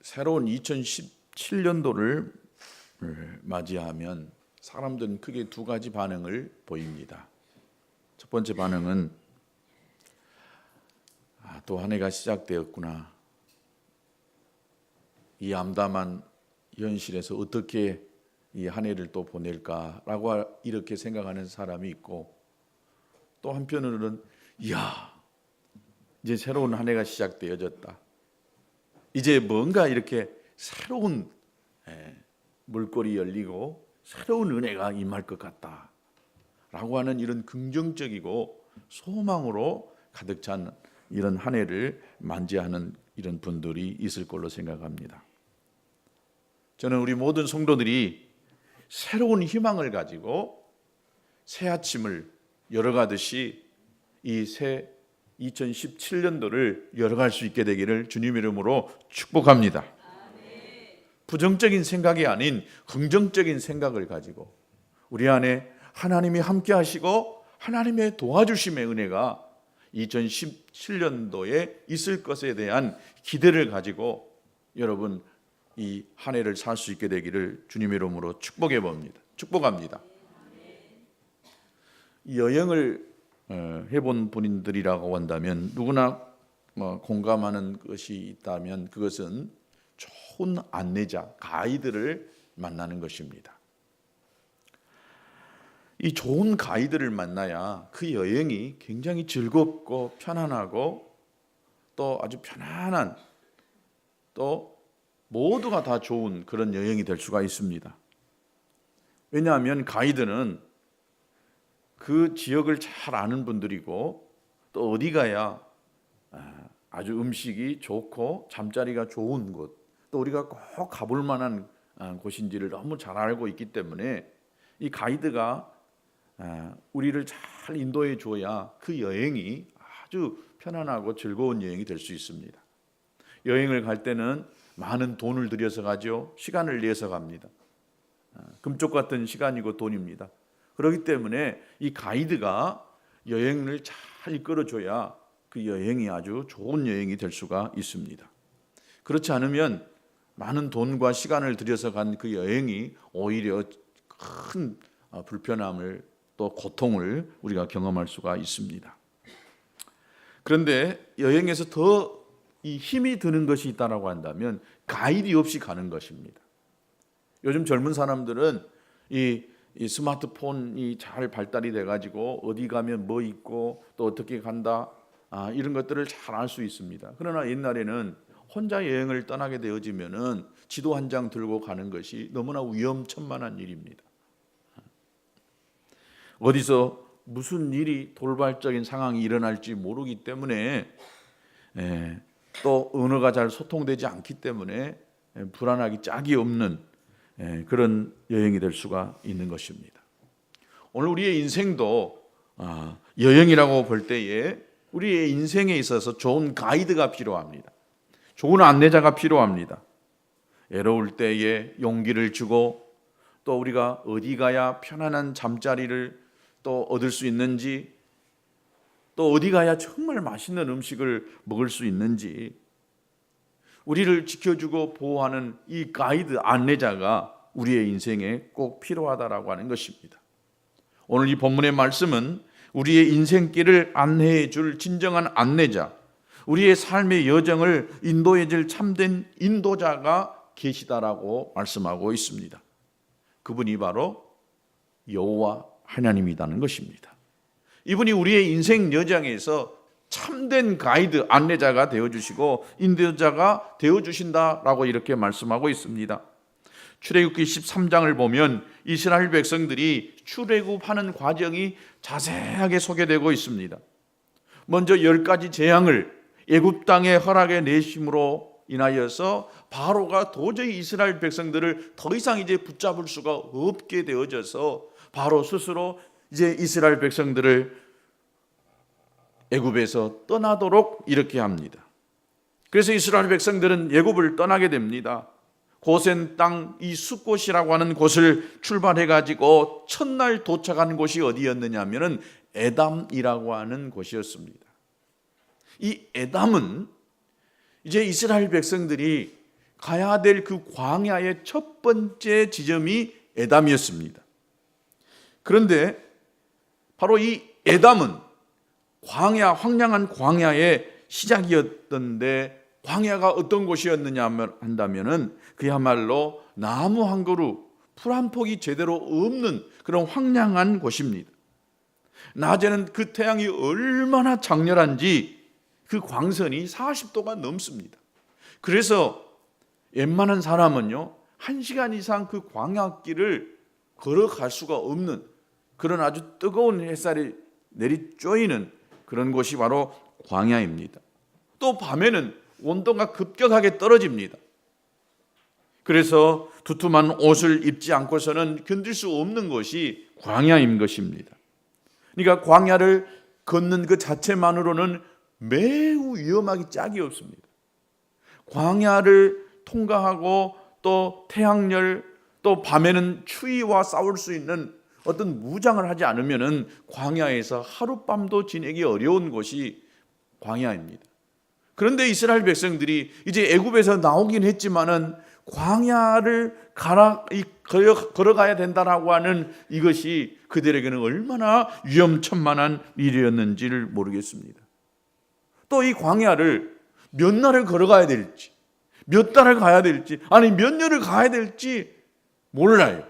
새로운 2017년도를 맞이하면 사람들은 크게 두 가지 반응을 보입니다. 첫 번째 반응은 또 한 해가 시작되었구나. 이 암담한 현실에서 어떻게 이 한 해를 또 보낼까라고 이렇게 생각하는 사람이 있고, 또 한편으로는 이야, 이제 새로운 한 해가 시작되어졌다. 이제 뭔가 이렇게 새로운 물꼬리 열리고 새로운 은혜가 임할 것 같다 라고 하는 이런 긍정적이고 소망으로 가득 찬 이런 한 해를 맞이하는 이런 분들이 있을 걸로 생각합니다. 저는 우리 모든 성도들이 새로운 희망을 가지고 새 아침을 열어가듯이 이 새 2017년도를 열어갈 수 있게 되기를 주님 이름으로 축복합니다. 부정적인 생각이 아닌 긍정적인 생각을 가지고 우리 안에 하나님이 함께 하시고 하나님의 도와주심의 은혜가 2017년도에 있을 것에 대한 기대를 가지고 여러분 이 한 해를 살 수 있게 되기를 주님의 이름으로 축복합니다. 여행을 해본 분들이라고 한다면 누구나 공감하는 것이 있다면 그것은 좋은 안내자, 가이드를 만나는 것입니다. 이 좋은 가이드를 만나야 그 여행이 굉장히 즐겁고 편안하고 또 아주 편안한 또 모두가 다 좋은 그런 여행이 될 수가 있습니다. 왜냐하면 가이드는 그 지역을 잘 아는 분들이고 또 어디 가야 아주 음식이 좋고 잠자리가 좋은 곳, 또 우리가 꼭 가볼 만한 곳인지를 너무 잘 알고 있기 때문에 이 가이드가 우리를 잘 인도해 줘야 그 여행이 아주 편안하고 즐거운 여행이 될 수 있습니다. 여행을 갈 때는 많은 돈을 들여서 가죠. 시간을 내서 갑니다. 금쪽 같은 시간이고 돈입니다. 그렇기 때문에 이 가이드가 여행을 잘 이끌어줘야 그 여행이 아주 좋은 여행이 될 수가 있습니다. 그렇지 않으면 많은 돈과 시간을 들여서 간 그 여행이 오히려 큰 불편함을 또 고통을 우리가 경험할 수가 있습니다. 그런데 여행에서 더 이 힘이 드는 것이 있다라고 한다면 가이드 없이 가는 것입니다. 요즘 젊은 사람들은 이 스마트폰이 잘 발달이 돼가지고 어디 가면 뭐 있고 또 어떻게 간다 이런 것들을 잘 알 수 있습니다. 그러나 옛날에는 혼자 여행을 떠나게 되어지면은 지도 한 장 들고 가는 것이 너무나 위험천만한 일입니다. 어디서 무슨 일이 돌발적인 상황이 일어날지 모르기 때문에 또 언어가 잘 소통되지 않기 때문에 불안하기 짝이 없는 그런 여행이 될 수가 있는 것입니다. 오늘 우리의 인생도 여행이라고 볼 때에 우리의 인생에 있어서 좋은 가이드가 필요합니다. 좋은 안내자가 필요합니다. 외로울 때에 용기를 주고 또 우리가 어디 가야 편안한 잠자리를 또 얻을 수 있는지 또 어디 가야 정말 맛있는 음식을 먹을 수 있는지 우리를 지켜주고 보호하는 이 가이드 안내자가 우리의 인생에 꼭 필요하다라고 하는 것입니다. 오늘 이 본문의 말씀은 우리의 인생길을 안내해 줄 진정한 안내자, 우리의 삶의 여정을 인도해 줄 참된 인도자가 계시다라고 말씀하고 있습니다. 그분이 바로 여호와 하나님이라는 것입니다. 이분이 우리의 인생 여정에서 참된 가이드, 안내자가 되어주시고 인도자가 되어주신다라고 이렇게 말씀하고 있습니다. 출애굽기 13장을 보면 이스라엘 백성들이 출애굽하는 과정이 자세하게 소개되고 있습니다. 먼저 10가지 재앙을 애굽 땅의 허락의 내심으로 인하여서 바로가 도저히 이스라엘 백성들을 더 이상 이제 붙잡을 수가 없게 되어져서 바로 스스로 이제 이스라엘 백성들을 애굽에서 떠나도록 이렇게 합니다. 그래서 이스라엘 백성들은 애굽을 떠나게 됩니다. 고센 땅 이 숫곳이라고 하는 곳을 출발해 가지고 첫날 도착한 곳이 어디였느냐 하면은 에담이라고 하는 곳이었습니다. 이 에담은 이제 이스라엘 백성들이 가야 될 그 광야의 첫 번째 지점이 에담이었습니다. 그런데 바로 이 에담은 광야, 황량한 광야의 시작이었던데, 광야가 어떤 곳이었느냐 한다면은 그야말로 나무 한 그루, 풀 한 폭이 제대로 없는 그런 황량한 곳입니다. 낮에는 그 태양이 얼마나 장렬한지 그 광선이 40도가 넘습니다. 그래서 웬만한 사람은요, 1시간 이상 그 광야길을 걸어갈 수가 없는 그런 아주 뜨거운 햇살이 내리쬐이는 그런 곳이 바로 광야입니다. 또 밤에는 온도가 급격하게 떨어집니다. 그래서 두툼한 옷을 입지 않고서는 견딜 수 없는 것이 광야인 것입니다. 그러니까 광야를 걷는 그 자체만으로는 매우 위험하기 짝이 없습니다. 광야를 통과하고 또 태양열, 또 밤에는 추위와 싸울 수 있는 어떤 무장을 하지 않으면은 광야에서 하룻밤도 지내기 어려운 곳이 광야입니다. 그런데 이스라엘 백성들이 이제 애굽에서 나오긴 했지만은 광야를 걸어가야 된다라고 하는 이것이 그들에게는 얼마나 위험천만한 일이었는지를 모르겠습니다. 또 이 광야를 몇 날을 걸어가야 될지, 몇 달을 가야 될지, 아니 몇 년을 가야 될지 몰라요.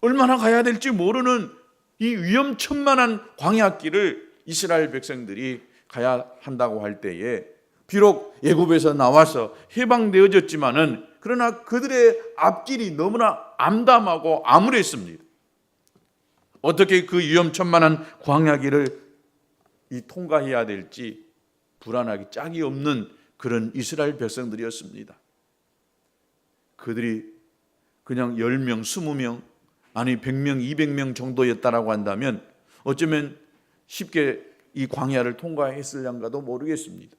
얼마나 가야 될지 모르는 이 위험천만한 광야길을 이스라엘 백성들이 가야 한다고 할 때에, 비록 애굽에서 나와서 해방되어졌지만은 그러나 그들의 앞길이 너무나 암담하고 암울했습니다. 어떻게 그 위험천만한 광야길을 통과해야 될지 불안하기 짝이 없는 그런 이스라엘 백성들이었습니다. 그들이 그냥 10명, 20명, 아니 100명, 200명 정도였다라고 한다면 어쩌면 쉽게 이 광야를 통과했을랑가도 모르겠습니다.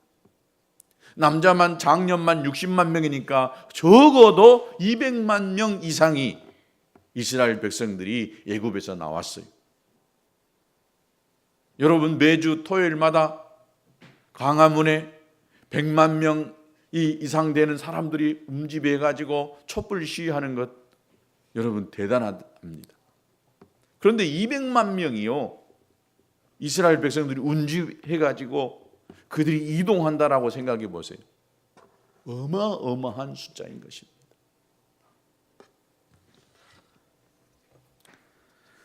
남자만 장년만 60만 명이니까 적어도 200만 명 이상이 이스라엘 백성들이 애굽에서 나왔어요. 여러분, 매주 토요일마다 광화문에 100만 명 이상 되는 사람들이 움집해 가지고 촛불 시위하는 것, 여러분 대단합니다. 그런데 200만 명이요, 이스라엘 백성들이 운집해 가지고 그들이 이동한다라고 생각해 보세요. 어마어마한 숫자인 것입니다.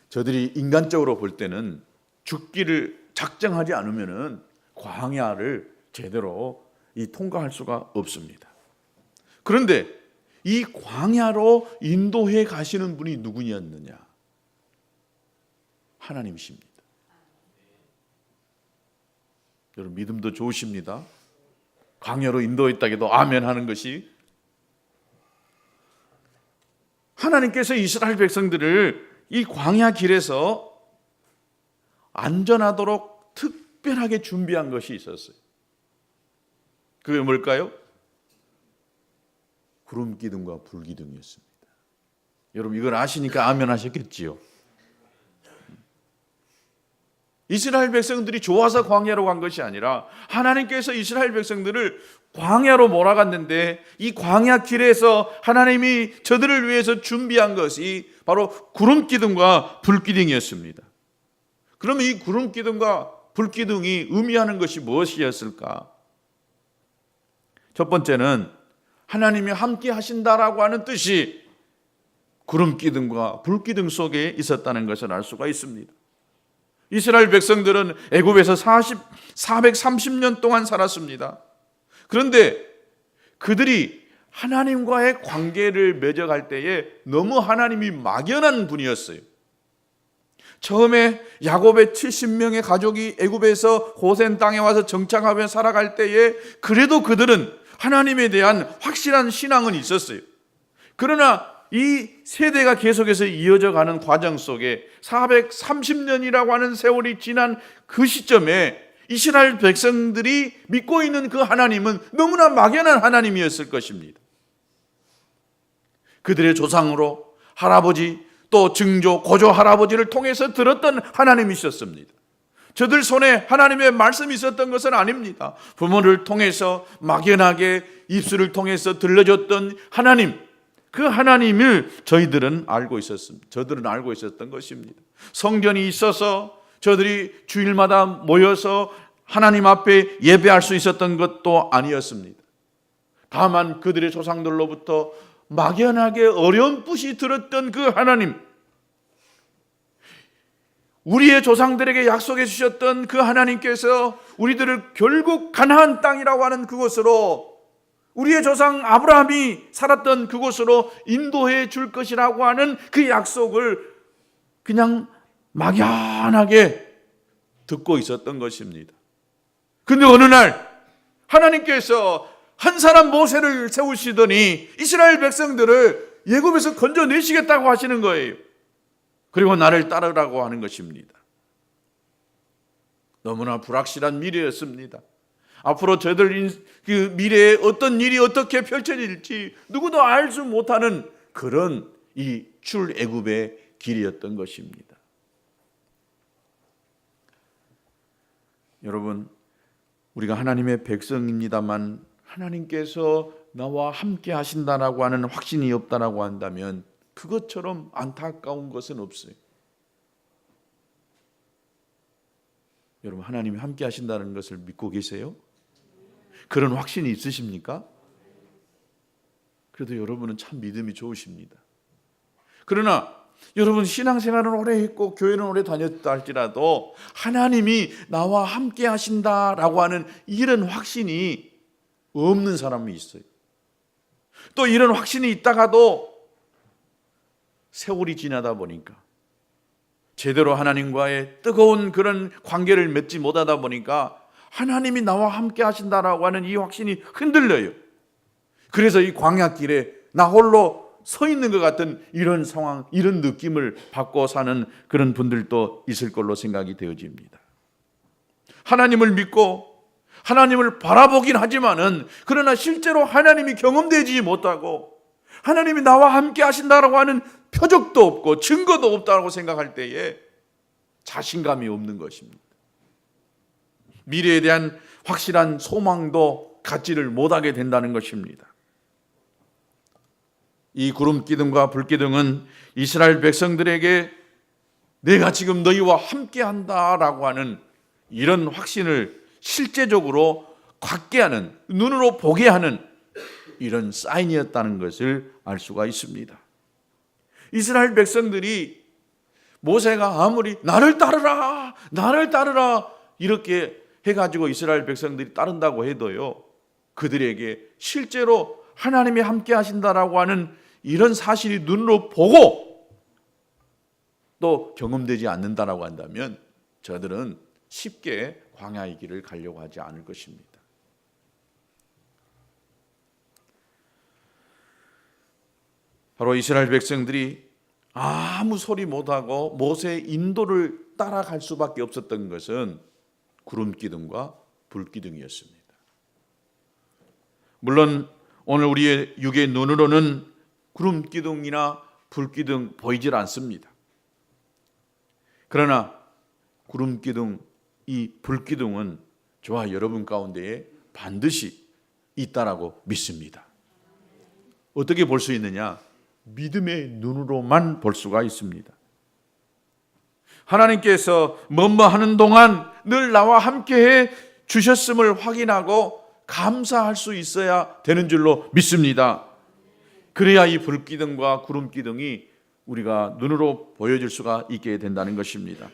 저들이 인간적으로 볼 때는 죽기를 작정하지 않으면은 광야를 제대로 통과할 수가 없습니다. 그런데 이 광야로 인도해 가시는 분이 누구였느냐? 하나님이십니다. 여러분 믿음도 좋으십니다. 광야로 인도했다기도 아멘 하는 것이, 하나님께서 이스라엘 백성들을 이 광야 길에서 안전하도록 특별하게 준비한 것이 있었어요. 그게 뭘까요? 구름 기둥과 불 기둥이었습니다. 여러분 이걸 아시니까 아멘 하셨겠지요. 이스라엘 백성들이 좋아서 광야로 간 것이 아니라 하나님께서 이스라엘 백성들을 광야로 몰아갔는데, 이 광야 길에서 하나님이 저들을 위해서 준비한 것이 바로 구름 기둥과 불 기둥이었습니다. 그러면 이 구름 기둥과 불 기둥이 의미하는 것이 무엇이었을까? 첫 번째는 하나님이 함께 하신다라고 하는 뜻이 구름 기둥과 불 기둥 속에 있었다는 것을 알 수가 있습니다. 이스라엘 백성들은 애굽에서 430년 동안 살았습니다. 그런데 그들이 하나님과의 관계를 맺어갈 때에 너무 하나님이 막연한 분이었어요. 처음에 야곱의 70명의 가족이 애굽에서 고센 땅에 와서 정착하며 살아갈 때에 그래도 그들은 하나님에 대한 확실한 신앙은 있었어요. 그러나 이 세대가 계속해서 이어져 가는 과정 속에 430년이라고 하는 세월이 지난 그 시점에 이스라엘 백성들이 믿고 있는 그 하나님은 너무나 막연한 하나님이었을 것입니다. 그들의 조상으로 할아버지, 또 증조, 고조 할아버지를 통해서 들었던 하나님이셨습니다. 저들 손에 하나님의 말씀이 있었던 것은 아닙니다. 부모를 통해서 막연하게 입술을 통해서 들려줬던 하나님, 그 하나님을 저들은 알고 있었던 것입니다. 성전이 있어서 저들이 주일마다 모여서 하나님 앞에 예배할 수 있었던 것도 아니었습니다. 다만 그들의 조상들로부터 막연하게 어렴풋이 들었던 그 하나님, 우리의 조상들에게 약속해 주셨던 그 하나님께서 우리들을 결국 가나안 땅이라고 하는 그곳으로, 우리의 조상 아브라함이 살았던 그곳으로 인도해 줄 것이라고 하는 그 약속을 그냥 막연하게 듣고 있었던 것입니다. 근데 어느 날 하나님께서 한 사람 모세를 세우시더니 이스라엘 백성들을 애굽에서 건져내시겠다고 하시는 거예요. 그리고 나를 따르라고 하는 것입니다. 너무나 불확실한 미래였습니다. 앞으로 저들 그 미래에 어떤 일이 어떻게 펼쳐질지 누구도 알 수 못하는 그런 이 출애굽의 길이었던 것입니다. 여러분, 우리가 하나님의 백성입니다만 하나님께서 나와 함께 하신다라고 하는 확신이 없다라고 한다면 그것처럼 안타까운 것은 없어요. 여러분, 하나님이 함께 하신다는 것을 믿고 계세요? 그런 확신이 있으십니까? 그래도 여러분은 참 믿음이 좋으십니다. 그러나 여러분, 신앙생활은 오래 했고 교회는 오래 다녔다 할지라도 하나님이 나와 함께 하신다라고 하는 이런 확신이 없는 사람이 있어요. 또 이런 확신이 있다가도 세월이 지나다 보니까 제대로 하나님과의 뜨거운 그런 관계를 맺지 못하다 보니까 하나님이 나와 함께 하신다라고 하는 이 확신이 흔들려요. 그래서 이 광야길에 나 홀로 서 있는 것 같은 이런 상황, 이런 느낌을 받고 사는 그런 분들도 있을 걸로 생각이 되어집니다. 하나님을 믿고 하나님을 바라보긴 하지만은 그러나 실제로 하나님이 경험되지 못하고 하나님이 나와 함께 하신다라고 하는 표적도 없고 증거도 없다고 생각할 때에 자신감이 없는 것입니다. 미래에 대한 확실한 소망도 갖지를 못하게 된다는 것입니다. 이 구름기둥과 불기둥은 이스라엘 백성들에게 내가 지금 너희와 함께 한다라고 하는 이런 확신을 실제적으로 갖게 하는, 눈으로 보게 하는 이런 사인이었다는 것을 알 수가 있습니다. 이스라엘 백성들이 모세가 아무리 나를 따르라 이렇게 해가지고 이스라엘 백성들이 따른다고 해도요, 그들에게 실제로 하나님이 함께 하신다라고 하는 이런 사실이 눈으로 보고 또 경험되지 않는다라고 한다면 저들은 쉽게 광야의 길을 가려고 하지 않을 것입니다. 바로 이스라엘 백성들이 아무 소리 못하고 모세의 인도를 따라갈 수밖에 없었던 것은 구름기둥과 불기둥이었습니다. 물론 오늘 우리의 육의 눈으로는 구름기둥이나 불기둥 보이질 않습니다. 그러나 구름기둥, 이 불기둥은 저와 여러분 가운데에 반드시 있다라고 믿습니다. 어떻게 볼 수 있느냐? 믿음의 눈으로만 볼 수가 있습니다. 하나님께서 뭐뭐 하는 동안 늘 나와 함께해 주셨음을 확인하고 감사할 수 있어야 되는 줄로 믿습니다. 그래야 이 불기둥과 구름기둥이 우리가 눈으로 보여줄 수가 있게 된다는 것입니다.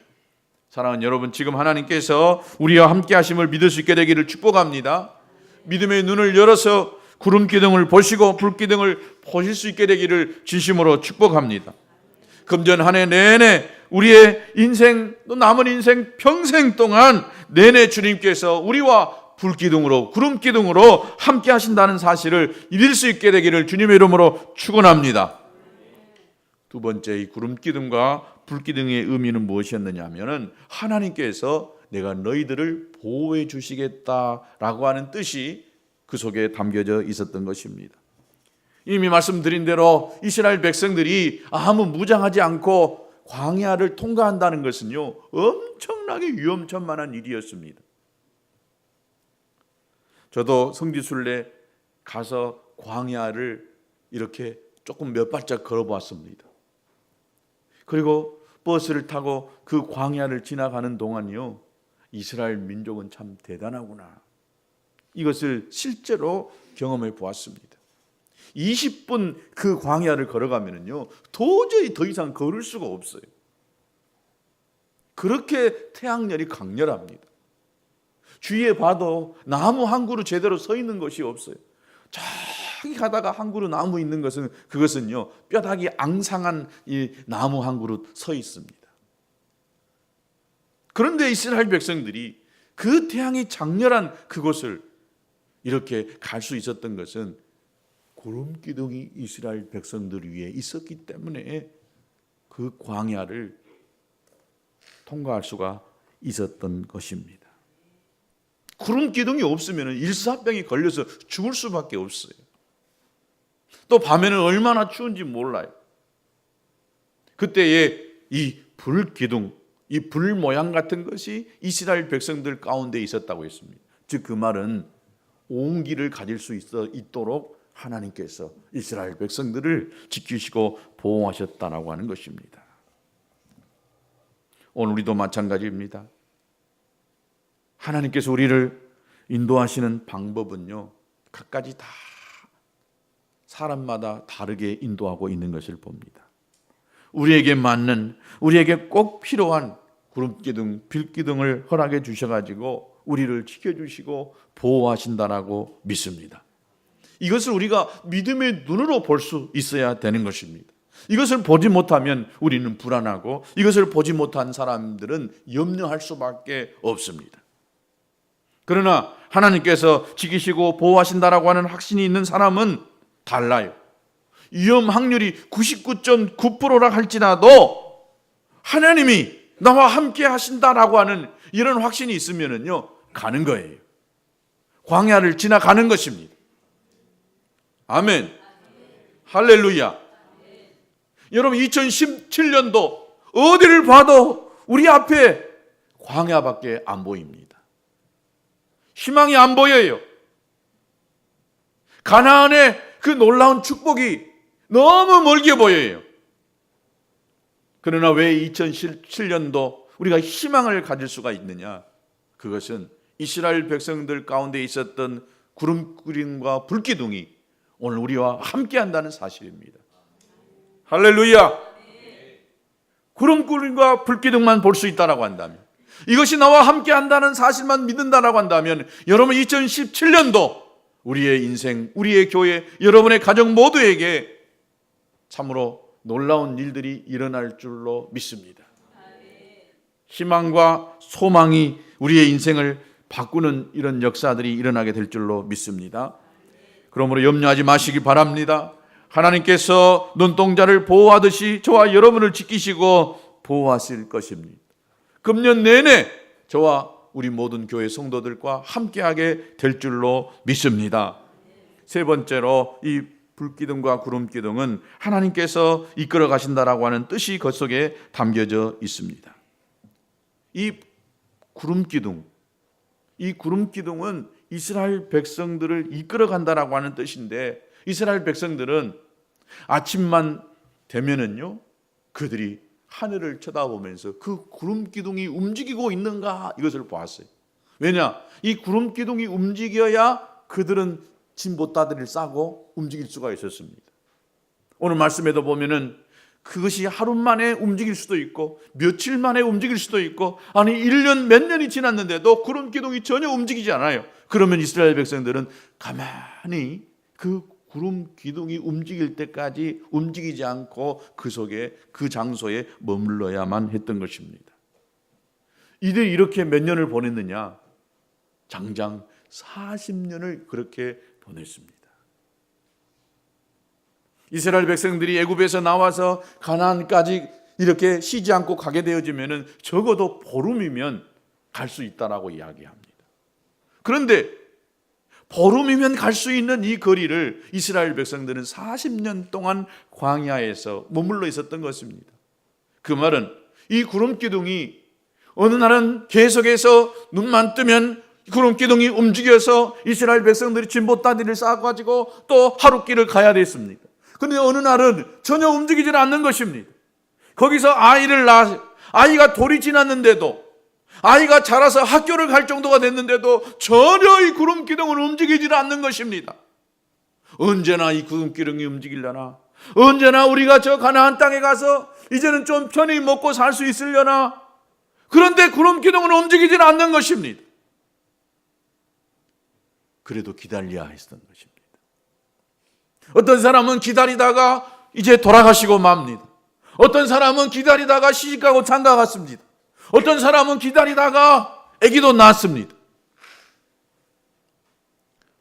사랑하는 여러분, 지금 하나님께서 우리와 함께 하심을 믿을 수 있게 되기를 축복합니다. 믿음의 눈을 열어서 구름기둥을 보시고 불기둥을 보실 수 있게 되기를 진심으로 축복합니다. 금전 한 해 내내 우리의 인생, 또 남은 인생 평생 동안 내내 주님께서 우리와 불기둥으로, 구름기둥으로 함께 하신다는 사실을 믿을 수 있게 되기를 주님의 이름으로 축원합니다. 두 번째, 이 구름기둥과 불기둥의 의미는 무엇이었느냐 하면은 하나님께서 내가 너희들을 보호해 주시겠다라고 하는 뜻이 그 속에 담겨져 있었던 것입니다. 이미 말씀드린 대로 이스라엘 백성들이 아무 무장하지 않고 광야를 통과한다는 것은요, 엄청나게 위험천만한 일이었습니다. 저도 성지순례 가서 광야를 이렇게 조금 몇 발짝 걸어봤습니다. 그리고 버스를 타고 그 광야를 지나가는 동안요, 이스라엘 민족은 참 대단하구나, 이것을 실제로 경험해 보았습니다. 20분 그 광야를 걸어가면요 도저히 더 이상 걸을 수가 없어요. 그렇게 태양열이 강렬합니다. 주위에 봐도 나무 한 그루 제대로 서 있는 것이 없어요. 저기 가다가 한 그루 나무 있는 것은 그것은요 뼈다귀 앙상한 이 나무 한 그루 서 있습니다. 그런데 이스라엘 백성들이 그 태양이 장렬한 그곳을 이렇게 갈 수 있었던 것은 구름 기둥이 이스라엘 백성들 위에 있었기 때문에 그 광야를 통과할 수가 있었던 것입니다. 구름 기둥이 없으면 일사병이 걸려서 죽을 수밖에 없어요. 또 밤에는 얼마나 추운지 몰라요. 그때에 이 불 기둥, 이 불 모양 같은 것이 이스라엘 백성들 가운데 있었다고 했습니다. 즉 그 말은 온기를 가질 수 있도록 하나님께서 이스라엘 백성들을 지키시고 보호하셨다라고 하는 것입니다. 오늘 우리도 마찬가지입니다. 하나님께서 우리를 인도하시는 방법은요 각가지 다 사람마다 다르게 인도하고 있는 것을 봅니다. 우리에게 맞는, 우리에게 꼭 필요한 구름기둥, 빌기둥을 허락해 주셔가지고 우리를 지켜주시고 보호하신다라고 믿습니다. 이것을 우리가 믿음의 눈으로 볼 수 있어야 되는 것입니다. 이것을 보지 못하면 우리는 불안하고 이것을 보지 못한 사람들은 염려할 수밖에 없습니다. 그러나 하나님께서 지키시고 보호하신다라고 하는 확신이 있는 사람은 달라요. 위험 확률이 99.9%라 할지라도 하나님이 나와 함께 하신다라고 하는 이런 확신이 있으면요 가는 거예요. 광야를 지나가는 것입니다. 아멘. 할렐루야. 여러분 2017년도 어디를 봐도 우리 앞에 광야밖에 안 보입니다. 희망이 안 보여요. 가나안의 그 놀라운 축복이 너무 멀게 보여요. 그러나 왜 2017년도 우리가 희망을 가질 수가 있느냐? 그것은 이스라엘 백성들 가운데 있었던 구름기둥과 불기둥이 오늘 우리와 함께 한다는 사실입니다. 할렐루야. 구름기둥과 불기둥만 볼 수 있다라고 한다면, 이것이 나와 함께 한다는 사실만 믿는다라고 한다면, 여러분 2017년도 우리의 인생, 우리의 교회, 여러분의 가정 모두에게 참으로 놀라운 일들이 일어날 줄로 믿습니다. 희망과 소망이 우리의 인생을 바꾸는 이런 역사들이 일어나게 될 줄로 믿습니다. 그러므로 염려하지 마시기 바랍니다. 하나님께서 눈동자를 보호하듯이 저와 여러분을 지키시고 보호하실 것입니다. 금년 내내 저와 우리 모든 교회 성도들과 함께하게 될 줄로 믿습니다. 세 번째로 이 불기둥과 구름기둥은 하나님께서 이끌어 가신다라고 하는 뜻이 그 속에 담겨져 있습니다. 이 구름기둥은 이스라엘 백성들을 이끌어 간다라고 하는 뜻인데, 이스라엘 백성들은 아침만 되면은요 그들이 하늘을 쳐다보면서 그 구름기둥이 움직이고 있는가 이것을 보았어요. 왜냐? 이 구름기둥이 움직여야 그들은 진보따들을 싸고 움직일 수가 있었습니다. 오늘 말씀에도 보면은 그것이 하루 만에 움직일 수도 있고 며칠 만에 움직일 수도 있고, 아니 1년 몇 년이 지났는데도 구름기둥이 전혀 움직이지 않아요. 그러면 이스라엘 백성들은 가만히 그 구름기둥이 움직일 때까지 움직이지 않고 그 속에, 그 장소에 머물러야만 했던 것입니다. 이들이 이렇게 몇 년을 보냈느냐? 장장 40년을 그렇게 보냈습니다. 이스라엘 백성들이 애굽에서 나와서 가나안까지 이렇게 쉬지 않고 가게 되어지면은 적어도 보름이면 갈 수 있다라고 이야기합니다. 그런데 보름이면 갈 수 있는 이 거리를 이스라엘 백성들은 40년 동안 광야에서 머물러 있었던 것입니다. 그 말은 이 구름기둥이 어느 날은 계속해서 눈만 뜨면 구름 기둥이 움직여서 이스라엘 백성들이 진보다리를 쌓아가지고 또 하룻길을 가야 됐습니다. 그런데 어느 날은 전혀 움직이지 않는 것입니다. 거기서 아이가 돌이 지났는데도, 아이가 자라서 학교를 갈 정도가 됐는데도 전혀 이 구름 기둥은 움직이지 않는 것입니다. 언제나 이 구름 기둥이 움직이려나? 언제나 우리가 저 가나안 땅에 가서 이제는 좀 편히 먹고 살 수 있으려나? 그런데 구름 기둥은 움직이지 않는 것입니다. 그래도 기다려야 했던 것입니다. 어떤 사람은 기다리다가 이제 돌아가시고 맙니다. 어떤 사람은 기다리다가 시집가고 장가갔습니다. 어떤 사람은 기다리다가 아기도 낳았습니다.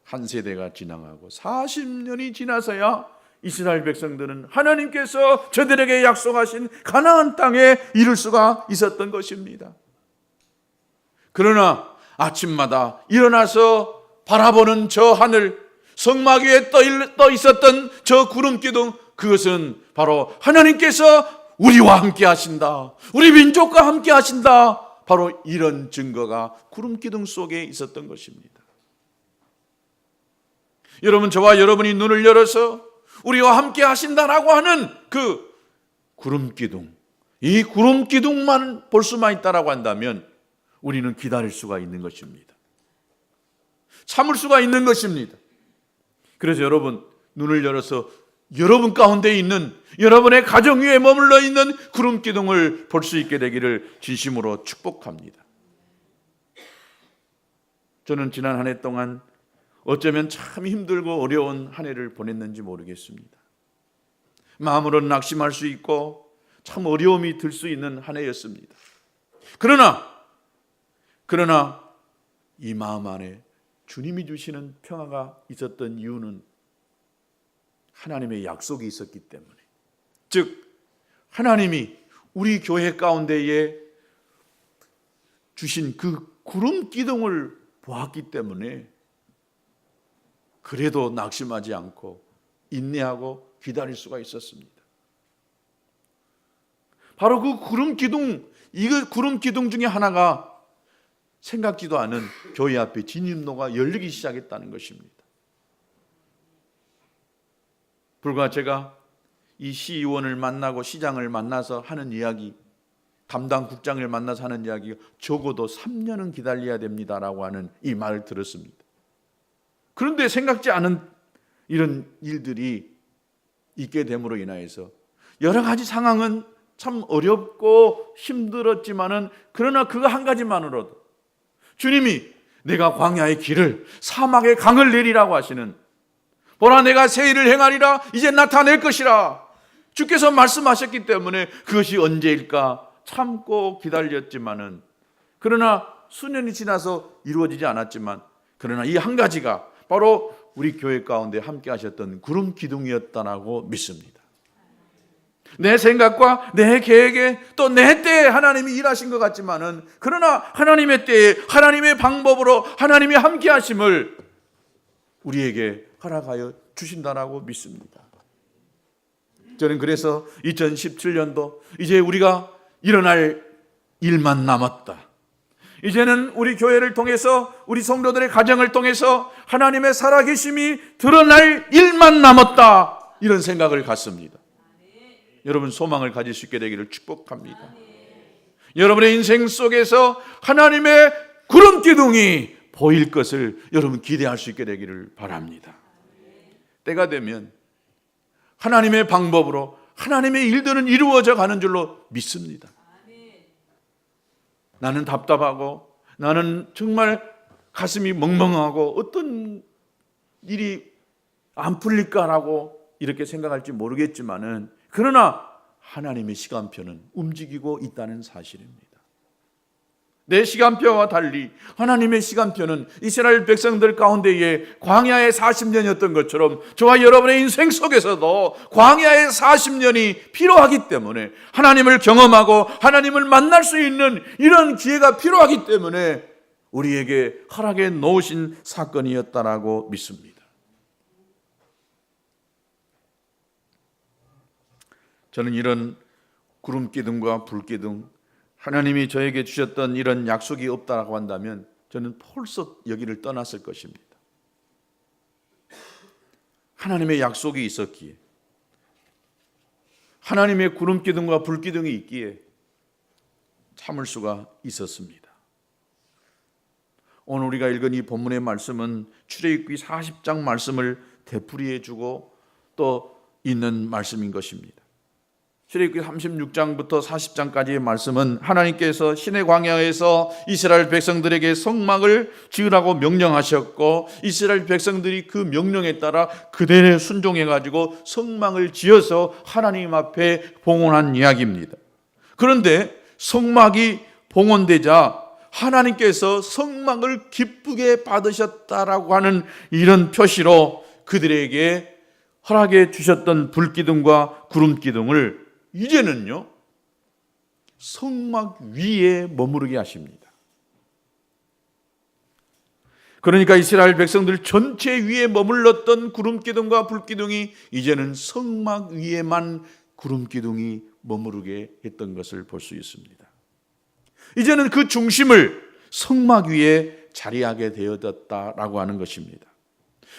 한 세대가 지나가고 40년이 지나서야 이스라엘 백성들은 하나님께서 저들에게 약속하신 가나안 땅에 이를 수가 있었던 것입니다. 그러나 아침마다 일어나서 바라보는 저 하늘, 성막 위에 떠 있었던 저 구름 기둥, 그것은 바로 하나님께서 우리와 함께 하신다, 우리 민족과 함께 하신다, 바로 이런 증거가 구름 기둥 속에 있었던 것입니다. 여러분, 저와 여러분이 눈을 열어서 우리와 함께 하신다라고 하는 그 구름 기둥, 이 구름 기둥만 볼 수만 있다라고 한다면 우리는 기다릴 수가 있는 것입니다. 참을 수가 있는 것입니다. 그래서 여러분, 눈을 열어서 여러분 가운데 있는, 여러분의 가정 위에 머물러 있는 구름 기둥을 볼 수 있게 되기를 진심으로 축복합니다. 저는 지난 한 해 동안 어쩌면 참 힘들고 어려운 한 해를 보냈는지 모르겠습니다. 마음으로는 낙심할 수 있고 참 어려움이 들 수 있는 한 해였습니다. 그러나 이 마음 안에 주님이 주시는 평화가 있었던 이유는 하나님의 약속이 있었기 때문에, 즉 하나님이 우리 교회 가운데에 주신 그 구름 기둥을 보았기 때문에 그래도 낙심하지 않고 인내하고 기다릴 수가 있었습니다. 바로 그 구름 기둥, 이 구름 기둥 중에 하나가 생각지도 않은 교회 앞에 진입로가 열리기 시작했다는 것입니다. 불과 제가 이 시의원을 만나고 시장을 만나서 하는 이야기, 담당 국장을 만나서 하는 이야기가 적어도 3년은 기다려야 됩니다라고 하는 이 말을 들었습니다. 그런데 생각지 않은 이런 일들이 있게 됨으로 인하여서 여러 가지 상황은 참 어렵고 힘들었지만은, 그러나 그거 한 가지만으로도 주님이 내가 광야의 길을, 사막의 강을 내리라고 하시는, 보라 내가 새 일을 행하리라, 이제 나타낼 것이라 주께서 말씀하셨기 때문에 그것이 언제일까 참고 기다렸지만은, 그러나 수년이 지나서 이루어지지 않았지만, 그러나 이 한 가지가 바로 우리 교회 가운데 함께 하셨던 구름 기둥이었다라고 믿습니다. 내 생각과 내 계획에 또 내 때에 하나님이 일하신 것 같지만은, 그러나 하나님의 때에 하나님의 방법으로 하나님이 함께 하심을 우리에게 허락하여 주신다라고 믿습니다. 저는 그래서 2017년도 이제 우리가 일어날 일만 남았다, 이제는 우리 교회를 통해서, 우리 성도들의 가정을 통해서 하나님의 살아계심이 드러날 일만 남았다, 이런 생각을 갖습니다. 여러분, 소망을 가질 수 있게 되기를 축복합니다. 여러분의 인생 속에서 하나님의 구름 기둥이 보일 것을 여러분 기대할 수 있게 되기를 바랍니다. 때가 되면 하나님의 방법으로 하나님의 일들은 이루어져 가는 줄로 믿습니다. 나는 답답하고, 나는 정말 가슴이 멍멍하고 어떤 일이 안 풀릴까라고 이렇게 생각할지 모르겠지만은, 그러나 하나님의 시간표는 움직이고 있다는 사실입니다. 내 시간표와 달리 하나님의 시간표는 이스라엘 백성들 가운데에 광야의 40년이었던 것처럼 저와 여러분의 인생 속에서도 광야의 40년이 필요하기 때문에, 하나님을 경험하고 하나님을 만날 수 있는 이런 기회가 필요하기 때문에 우리에게 허락해 놓으신 사건이었다라고 믿습니다. 저는 이런 구름 기둥과 불 기둥, 하나님이 저에게 주셨던 이런 약속이 없다라고 한다면 저는 벌써 여기를 떠났을 것입니다. 하나님의 약속이 있었기에, 하나님의 구름기둥과 불기둥이 있기에 참을 수가 있었습니다. 오늘 우리가 읽은 이 본문의 말씀은 출애굽기 40장 말씀을 되풀이해 주고 또 있는 말씀인 것입니다. 출애굽기 36장부터 40장까지의 말씀은 하나님께서 시내 광야에서 이스라엘 백성들에게 성막을 지으라고 명령하셨고, 이스라엘 백성들이 그 명령에 따라 그대로 순종해 가지고 성막을 지어서 하나님 앞에 봉헌한 이야기입니다. 그런데 성막이 봉헌되자 하나님께서 성막을 기쁘게 받으셨다라고 하는 이런 표시로 그들에게 허락해 주셨던 불기둥과 구름기둥을 이제는요 성막 위에 머무르게 하십니다. 그러니까 이스라엘 백성들 전체 위에 머물렀던 구름기둥과 불기둥이 이제는 성막 위에만 구름기둥이 머무르게 했던 것을 볼 수 있습니다. 이제는 그 중심을 성막 위에 자리하게 되어졌다라고 하는 것입니다.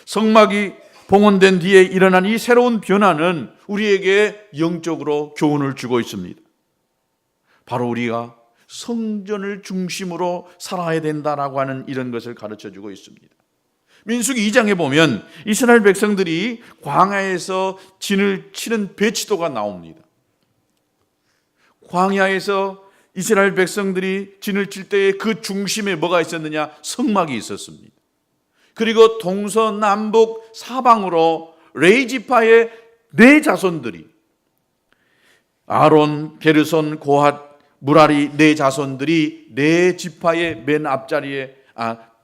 성막이 봉헌된 뒤에 일어난 이 새로운 변화는 우리에게 영적으로 교훈을 주고 있습니다. 바로 우리가 성전을 중심으로 살아야 된다라고 하는 이런 것을 가르쳐 주고 있습니다. 민수기 2장에 보면 이스라엘 백성들이 광야에서 진을 치는 배치도가 나옵니다. 광야에서 이스라엘 백성들이 진을 칠 때에 그 중심에 뭐가 있었느냐? 성막이 있었습니다. 그리고 동서남북 사방으로 레위 지파의 네 자손들이, 아론, 게르손, 고핫, 무라리 네 자손들이 네 지파의 맨 앞자리에,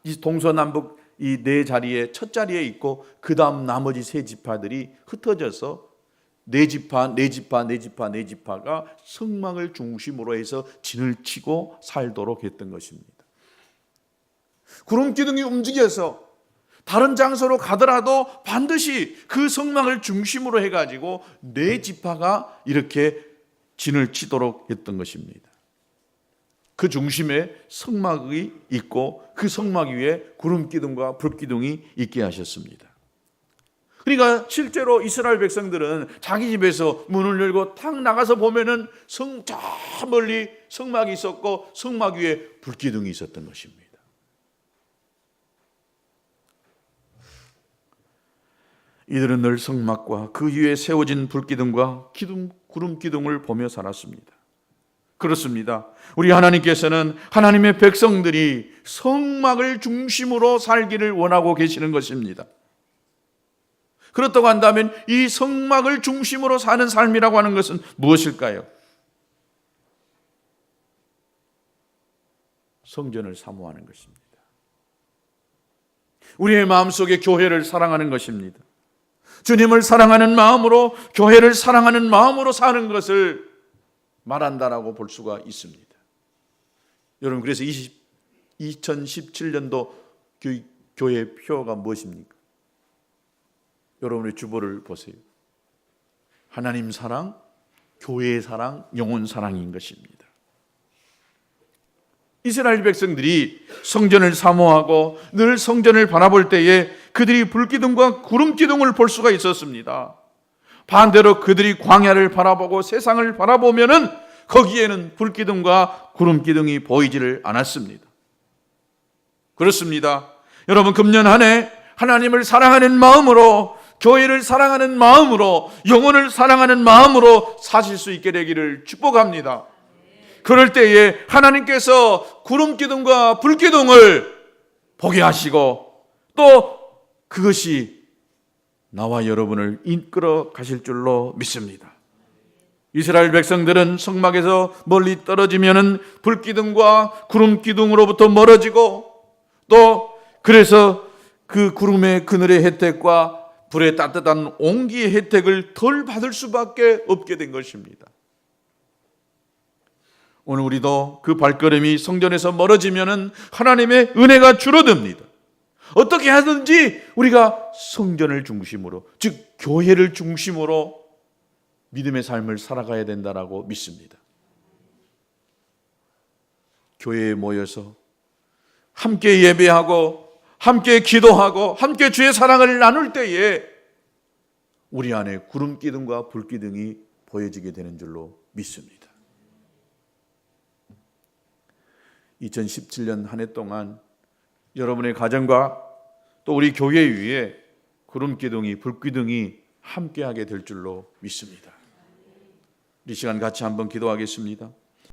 이 동서남북 이 네 자리에 첫 자리에 있고, 그 다음 나머지 세 지파들이 흩어져서 네 지파가 성막을 중심으로 해서 진을 치고 살도록 했던 것입니다. 구름기둥이 움직여서 다른 장소로 가더라도 반드시 그 성막을 중심으로 해가지고 네 지파가 이렇게 진을 치도록 했던 것입니다. 그 중심에 성막이 있고 그 성막 위에 구름기둥과 불기둥이 있게 하셨습니다. 그러니까 실제로 이스라엘 백성들은 자기 집에서 문을 열고 탁 나가서 보면은 저 멀리 성막이 있었고 성막 위에 불기둥이 있었던 것입니다. 이들은 늘 성막과 그 위에 세워진 불기둥과 구름기둥을 보며 살았습니다. 그렇습니다. 우리 하나님께서는 하나님의 백성들이 성막을 중심으로 살기를 원하고 계시는 것입니다. 그렇다고 한다면 이 성막을 중심으로 사는 삶이라고 하는 것은 무엇일까요? 성전을 사모하는 것입니다. 우리의 마음속에 교회를 사랑하는 것입니다. 주님을 사랑하는 마음으로, 교회를 사랑하는 마음으로 사는 것을 말한다라고 볼 수가 있습니다. 여러분, 그래서 2017년도 교회 표어가 무엇입니까? 여러분의 주보를 보세요. 하나님 사랑, 교회 사랑, 영혼 사랑인 것입니다. 이스라엘 백성들이 성전을 사모하고 늘 성전을 바라볼 때에 그들이 불기둥과 구름기둥을 볼 수가 있었습니다. 반대로 그들이 광야를 바라보고 세상을 바라보면은 거기에는 불기둥과 구름기둥이 보이지를 않았습니다. 그렇습니다. 여러분, 금년 한 해 하나님을 사랑하는 마음으로, 교회를 사랑하는 마음으로, 영혼을 사랑하는 마음으로 사실 수 있게 되기를 축복합니다. 그럴 때에 하나님께서 구름기둥과 불기둥을 보게 하시고 또 그것이 나와 여러분을 이끌어 가실 줄로 믿습니다. 이스라엘 백성들은 성막에서 멀리 떨어지면은 불기둥과 구름기둥으로부터 멀어지고 또 그래서 그 구름의 그늘의 혜택과 불의 따뜻한 온기의 혜택을 덜 받을 수밖에 없게 된 것입니다. 오늘 우리도 그 발걸음이 성전에서 멀어지면은 하나님의 은혜가 줄어듭니다. 어떻게 하든지 우리가 성전을 중심으로, 즉 교회를 중심으로 믿음의 삶을 살아가야 된다라고 믿습니다. 교회에 모여서 함께 예배하고 함께 기도하고 함께 주의 사랑을 나눌 때에 우리 안에 구름 기둥과 불 기둥이 보여지게 되는 줄로 믿습니다. 2017년 한 해 동안 여러분의 가정과 또 우리 교회 위에 구름 기둥이 불 기둥이 함께하게 될 줄로 믿습니다. 이 시간 같이 한번 기도하겠습니다.